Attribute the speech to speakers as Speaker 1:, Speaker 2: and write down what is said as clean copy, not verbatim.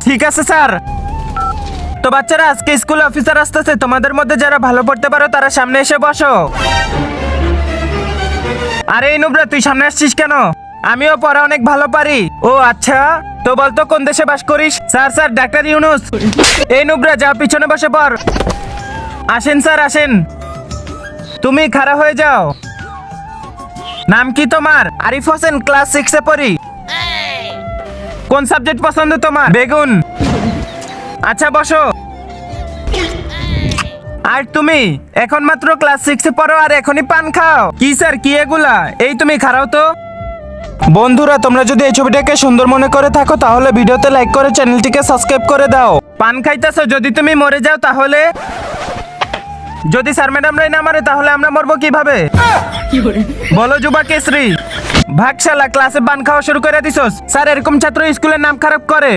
Speaker 1: ঠিক আছে স্যার। তো বাচ্চারা, আজকে স্কুল অফিসার আসতেছে, তোমাদের মধ্যে যারা ভালো পড়তে পারো তারা সামনে এসে বসো। আরে ইনুবরা, তুই সামনে আসছিস কেন? আমিও পড়া অনেক ভালো পারি। ও আচ্ছা, তো বলতো কোন দেশে বাস করিস? Sir doctor Yunus. এই নুবরা, যা পিছনে বসে পড়। আসেন স্যার, আসেন। তুমি খাড়া হয়ে যাও। নাম কি তোমার? আরিফ হোসেন, ক্লাস 6 এ পড়ি। কোন সাবজেক্ট পছন্দ তোমার? বেগুন। আচ্ছা বসো। আর তুমি এখন মাত্র ক্লাস 6 এ পড়ো আর এখনই পান খাও? কি স্যার, কি এগুলা? এই তুমি খাড়াও তো। বন্ধুরা, তোমরা যদি এই ছবিটাকে সুন্দর মনে করে থাকো তাহলে ভিডিওতে লাইক করে চ্যানেলটিকে সাবস্ক্রাইব করে দাও। পান খাইতেছো, যদি তুমি মরে যাও তাহলে? যদি স্যার ম্যাডামরাই না মারে তাহলে আমরা মরবো কিভাবে? বলো যুবা কেশরী। ভাগশালা, ক্লাসে পান খাওয়া শুরু করে দিছস। স্যার, এরকম ছাত্র স্কুলের নাম খারাপ করে।